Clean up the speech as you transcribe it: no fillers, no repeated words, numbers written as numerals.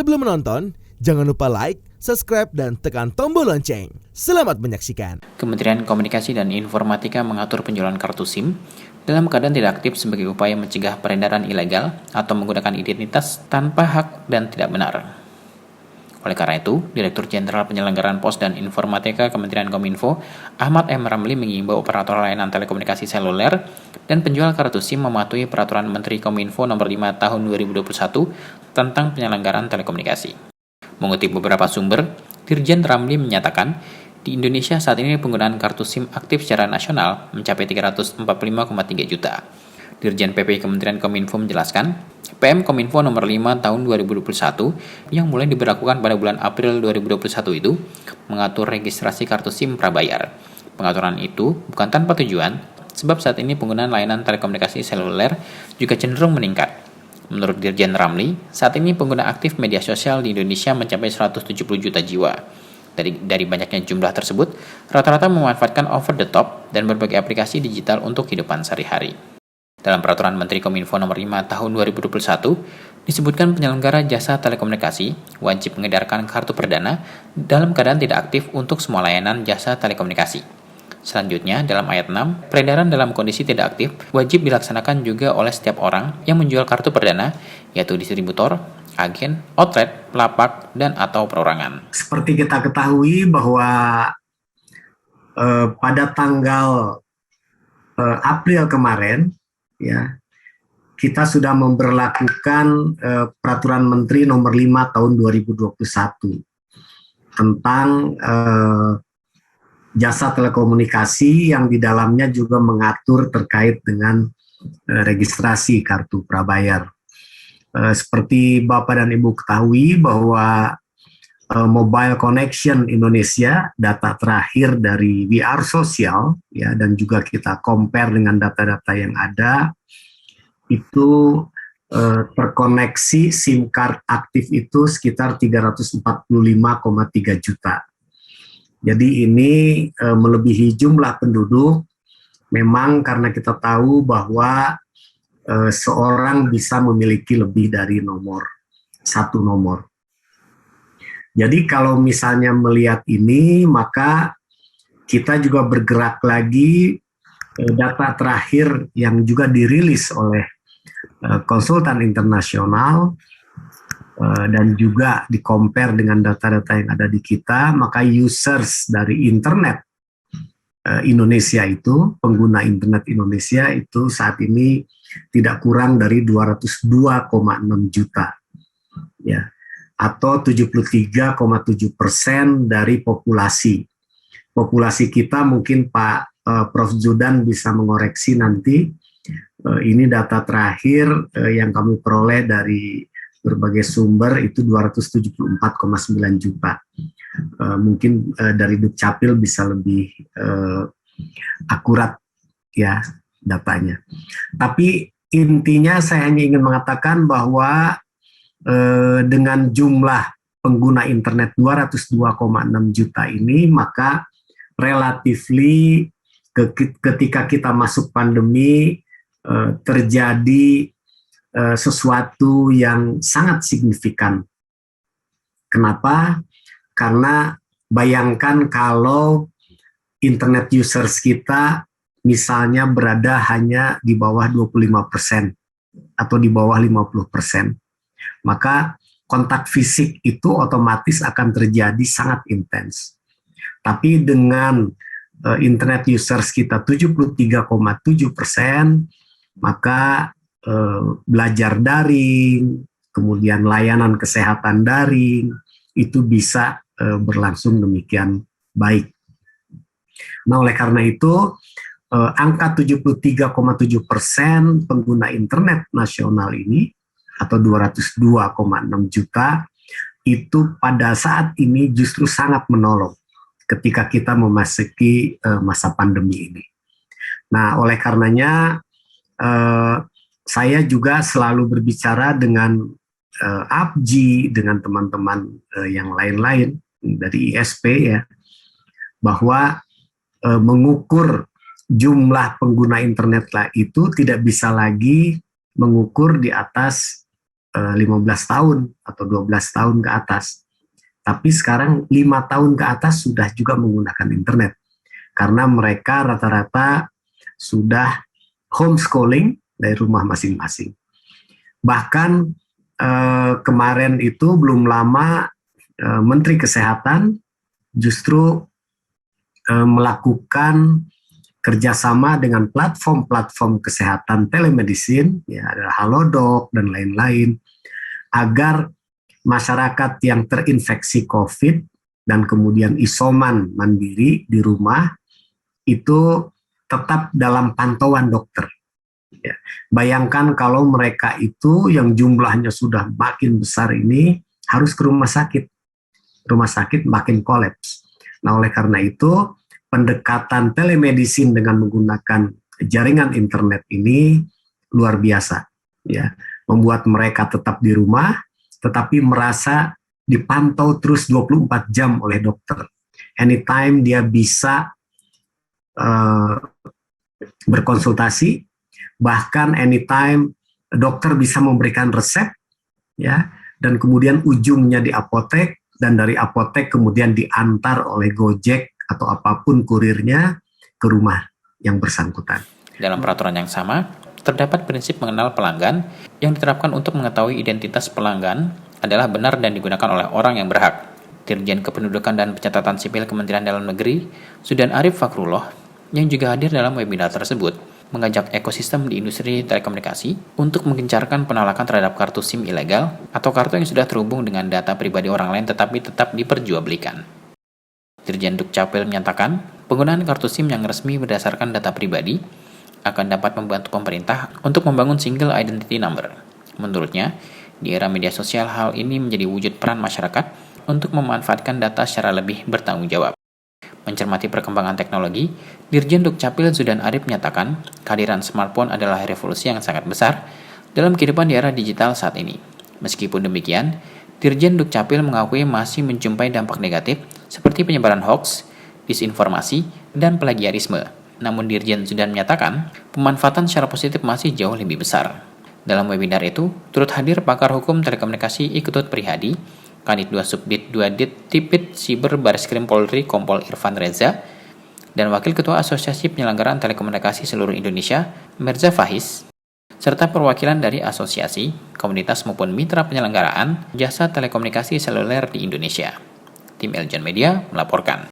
Sebelum menonton, jangan lupa like, subscribe, dan tekan tombol lonceng. Selamat menyaksikan. Kementerian Komunikasi dan Informatika mengatur penjualan kartu SIM dalam keadaan tidak aktif sebagai upaya mencegah peredaran ilegal atau menggunakan identitas tanpa hak dan tidak benar. Oleh karena itu, Direktur Jenderal Penyelenggaraan Pos dan Informatika Kementerian Kominfo, Ahmad M. Ramli mengimbau operator layanan telekomunikasi seluler dan penjual kartu SIM mematuhi Peraturan Menteri Kominfo Nomor 5 Tahun 2021 tentang penyelenggaraan telekomunikasi. Mengutip beberapa sumber, Dirjen Ramli menyatakan, di Indonesia saat ini penggunaan kartu SIM aktif secara nasional mencapai 345,3 juta. Dirjen PP Kementerian Kominfo menjelaskan, PM Kominfo nomor 5 tahun 2021 yang mulai diberlakukan pada bulan April 2021 itu mengatur registrasi kartu SIM prabayar. Pengaturan itu bukan tanpa tujuan, sebab saat ini penggunaan layanan telekomunikasi seluler juga cenderung meningkat. Menurut Dirjen Ramli, saat ini pengguna aktif media sosial di Indonesia mencapai 170 juta jiwa. Dari banyaknya jumlah tersebut, rata-rata memanfaatkan over the top dan berbagai aplikasi digital untuk kehidupan sehari-hari. Dalam Peraturan Menteri Kominfo Nomor 5 Tahun 2021, disebutkan penyelenggara jasa telekomunikasi wajib mengedarkan kartu perdana dalam keadaan tidak aktif untuk semua layanan jasa telekomunikasi. Selanjutnya, dalam ayat 6, peredaran dalam kondisi tidak aktif wajib dilaksanakan juga oleh setiap orang yang menjual kartu perdana, yaitu distributor, agen, outlet, lapak, dan atau perorangan. Seperti kita ketahui bahwa pada tanggal April kemarin, ya, kita sudah memberlakukan Peraturan Menteri Nomor 5 Tahun 2021 tentang jasa telekomunikasi yang di dalamnya juga mengatur terkait dengan registrasi kartu prabayar. Seperti Bapak dan Ibu ketahui bahwa Mobile Connection Indonesia, data terakhir dari VR Sosial, ya, dan juga kita compare dengan data-data yang ada, itu terkoneksi SIM card aktif itu sekitar 345,3 juta. Jadi ini melebihi jumlah penduduk, memang karena kita tahu bahwa seorang bisa memiliki lebih dari satu nomor. Jadi kalau misalnya melihat ini, maka kita juga bergerak lagi data terakhir yang juga dirilis oleh konsultan internasional dan juga di-compare dengan data-data yang ada di kita, maka users dari internet Indonesia itu, pengguna internet Indonesia itu saat ini tidak kurang dari 202,6 juta, ya, atau 73,7% dari populasi. Populasi kita mungkin Pak Prof. Zudan bisa mengoreksi nanti, ini data terakhir yang kami peroleh dari berbagai sumber itu 274,9 juta. Mungkin dari Dukcapil bisa lebih akurat ya datanya. Tapi intinya saya hanya ingin mengatakan bahwa dengan jumlah pengguna internet 202,6 juta ini, maka relatifly ketika kita masuk pandemi terjadi sesuatu yang sangat signifikan. Kenapa? Karena bayangkan kalau internet users kita misalnya berada hanya di bawah 25% atau di bawah 50%, maka kontak fisik itu otomatis akan terjadi sangat intens. Tapi dengan internet users kita 73,7%, maka belajar daring, kemudian layanan kesehatan daring, itu bisa berlangsung demikian baik. Nah, oleh karena itu, angka 73,7% pengguna internet nasional ini, atau 202,6 juta, itu pada saat ini justru sangat menolong ketika kita memasuki masa pandemi ini. Nah, oleh karenanya, saya juga selalu berbicara dengan APJI, dengan teman-teman yang lain-lain dari ISP ya, bahwa mengukur jumlah pengguna internet lah itu tidak bisa lagi mengukur di atas 15 tahun atau 12 tahun ke atas. Tapi sekarang 5 tahun ke atas sudah juga menggunakan internet. Karena mereka rata-rata sudah homeschooling dari rumah masing-masing. Bahkan kemarin itu belum lama Menteri Kesehatan justru melakukan kerjasama dengan platform-platform kesehatan telemedicine, ya ada Halodoc dan lain-lain, agar masyarakat yang terinfeksi COVID dan kemudian isoman mandiri di rumah itu tetap dalam pantauan dokter. Ya. Bayangkan kalau mereka itu yang jumlahnya sudah makin besar ini harus ke rumah sakit makin kolaps. Nah, oleh karena itu pendekatan telemedicine dengan menggunakan jaringan internet ini luar biasa, ya, membuat mereka tetap di rumah, tetapi merasa dipantau terus 24 jam oleh dokter. Anytime dia bisa berkonsultasi, bahkan anytime dokter bisa memberikan resep, ya, dan kemudian ujungnya di apotek, dan dari apotek kemudian diantar oleh Gojek atau apapun kurirnya ke rumah yang bersangkutan. Dalam peraturan yang sama, terdapat prinsip mengenal pelanggan yang diterapkan untuk mengetahui identitas pelanggan adalah benar dan digunakan oleh orang yang berhak. Dirjen Kependudukan dan Pencatatan Sipil Kementerian Dalam Negeri, Zudan Arif Fakrullah, yang juga hadir dalam webinar tersebut, mengajak ekosistem di industri telekomunikasi untuk menggencarkan penolakan terhadap kartu SIM ilegal atau kartu yang sudah terhubung dengan data pribadi orang lain tetapi tetap diperjualbelikan. Dirjen Dukcapil menyatakan, penggunaan kartu SIM yang resmi berdasarkan data pribadi akan dapat membantu pemerintah untuk membangun single identity number. Menurutnya, di era media sosial hal ini menjadi wujud peran masyarakat untuk memanfaatkan data secara lebih bertanggung jawab. Mencermati perkembangan teknologi, Dirjen Dukcapil Zudan Arif menyatakan kehadiran smartphone adalah revolusi yang sangat besar dalam kehidupan di era digital saat ini. Meskipun demikian, Dirjen Dukcapil mengakui masih menjumpai dampak negatif seperti penyebaran hoaks, disinformasi, dan plagiarisme. Namun Dirjen Zudan menyatakan pemanfaatan secara positif masih jauh lebih besar. Dalam webinar itu, turut hadir pakar hukum telekomunikasi Iketut Prihadi, Kanit 2 Subdit 2 Dit Tipit Siber Bareskrim Polri Kompol Irfan Reza, dan Wakil Ketua Asosiasi Penyelenggaraan Telekomunikasi Seluruh Indonesia, Mirza Faiz, serta perwakilan dari asosiasi, komunitas maupun mitra penyelenggaraan jasa telekomunikasi seluler di Indonesia. Tim Eljon Media melaporkan.